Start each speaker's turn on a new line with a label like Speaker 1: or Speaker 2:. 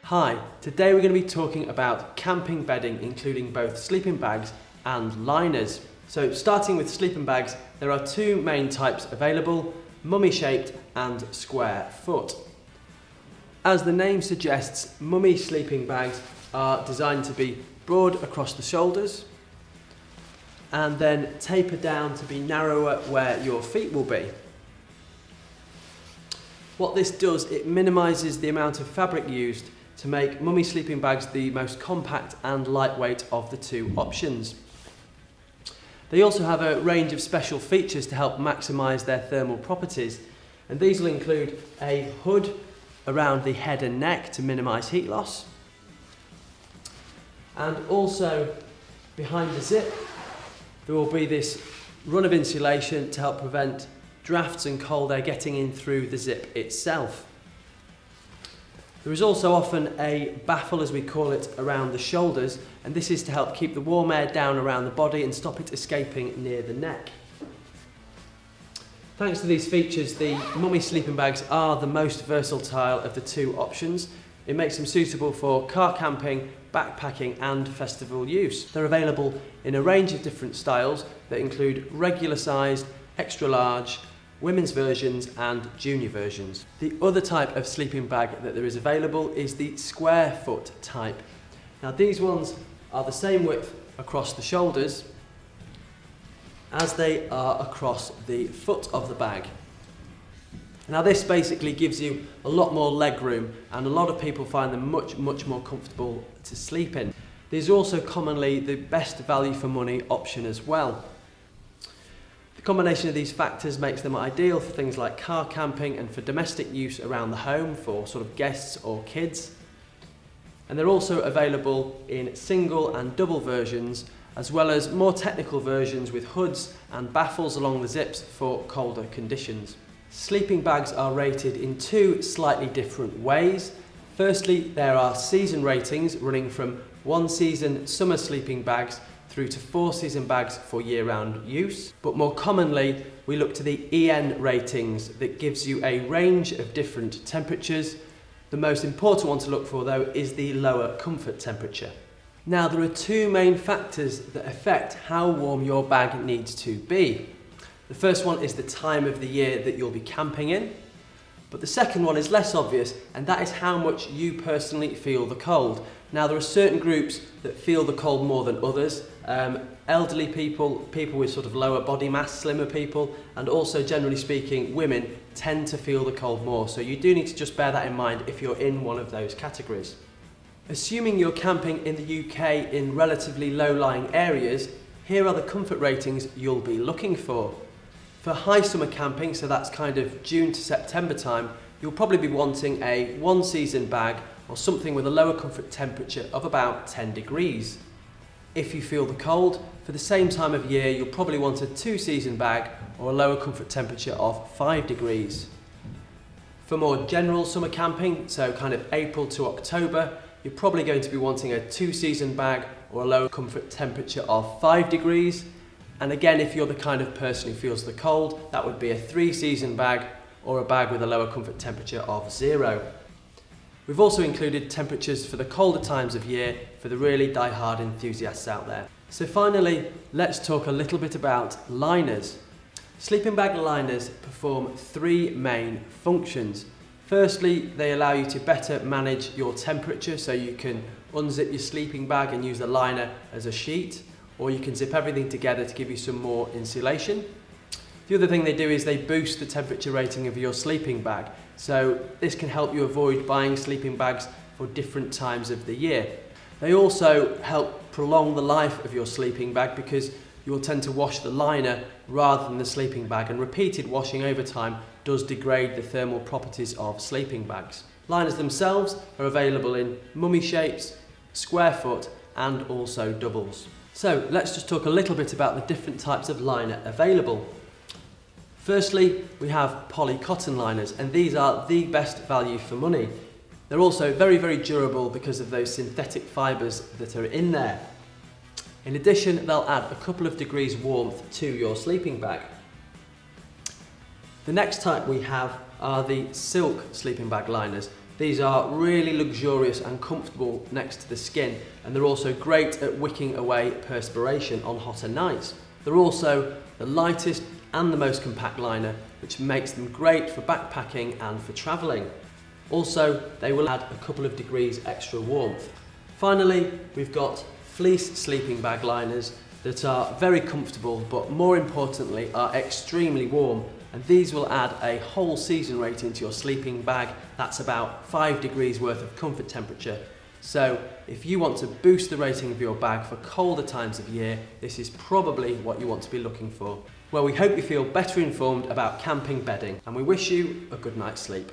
Speaker 1: Hi, today we're going to be talking about camping bedding, including both sleeping bags and liners. So starting with sleeping bags, there are two main types available, mummy shaped and square foot. As the name suggests, mummy sleeping bags are designed to be broad across the shoulders and then taper down to be narrower where your feet will be. What this does, it minimises the amount of fabric used to make mummy sleeping bags the most compact and lightweight of the two options. They also have a range of special features to help maximise their thermal properties, and these will include a hood around the head and neck to minimise heat loss, and also behind the zip there will be this run of insulation to help prevent drafts and cold air getting in through the zip itself. There is also often a baffle, as we call it, around the shoulders, and this is to help keep the warm air down around the body and stop it escaping near the neck. Thanks to these features, the mummy sleeping bags are the most versatile of the two options. It makes them suitable for car camping, backpacking and festival use. They're available in a range of different styles that include regular sized, extra large, women's versions and junior versions. The other type of sleeping bag that there is available is the square foot type. Now these ones are the same width across the shoulders as they are across the foot of the bag. Now this basically gives you a lot more leg room, and a lot of people find them much more comfortable to sleep in. These are also commonly the best value for money option as well. The combination of these factors makes them ideal for things like car camping and for domestic use around the home for sort of guests or kids. And they're also available in single and double versions, as well as more technical versions with hoods and baffles along the zips for colder conditions. Sleeping bags are rated in two slightly different ways. Firstly, there are season ratings running from 1 season summer sleeping bags through to 4 season bags for year-round use. But more commonly, we look to the EN ratings that gives you a range of different temperatures. The most important one to look for though is the lower comfort temperature. Now there are two main factors that affect how warm your bag needs to be. The first one is the time of the year that you'll be camping in, but the second one is less obvious, and that is how much you personally feel the cold. Now there are certain groups that feel the cold more than others. Elderly people, people with sort of lower body mass, slimmer people, and also generally speaking women tend to feel the cold more, so you do need to just bear that in mind if you're in one of those categories. Assuming you're camping in the UK in relatively low-lying areas, here are the comfort ratings you'll be looking for. For high summer camping, so that's kind of June to September time, you'll probably be wanting a 1 season bag or something with a lower comfort temperature of about 10 degrees. If you feel the cold, for the same time of year, you'll probably want a 2 season bag or a lower comfort temperature of 5 degrees. For more general summer camping, so kind of April to October, you're probably going to be wanting a 2 season bag or a lower comfort temperature of 5 degrees. And again, if you're the kind of person who feels the cold, that would be a 3 season bag or a bag with a lower comfort temperature of 0. We've also included temperatures for the colder times of year for the really die-hard enthusiasts out there. So finally, let's talk a little bit about liners. Sleeping bag liners perform 3 main functions. Firstly, they allow you to better manage your temperature, so you can unzip your sleeping bag and use the liner as a sheet, or you can zip everything together to give you some more insulation. The other thing they do is they boost the temperature rating of your sleeping bag, so this can help you avoid buying sleeping bags for different times of the year. They also help prolong the life of your sleeping bag because you'll tend to wash the liner rather than the sleeping bag, and repeated washing over time does degrade the thermal properties of sleeping bags. Liners themselves are available in mummy shapes, square foot and also doubles. So let's just talk a little bit about the different types of liner available. Firstly, we have poly cotton liners, and these are the best value for money. They're also very durable because of those synthetic fibres that are in there. In addition, they'll add a couple of degrees warmth to your sleeping bag. The next type we have are the silk sleeping bag liners. These are really luxurious and comfortable next to the skin, and they're also great at wicking away perspiration on hotter nights. They're also the lightest and the most compact liner, which makes them great for backpacking and for travelling. Also, they will add a couple of degrees extra warmth. Finally, we've got fleece sleeping bag liners that are very comfortable, but more importantly are extremely warm, and these will add a whole season rating to your sleeping bag. That's about 5 degrees worth of comfort temperature. So if you want to boost the rating of your bag for colder times of year, this is probably what you want to be looking for. Well, we hope you feel better informed about camping bedding, and we wish you a good night's sleep.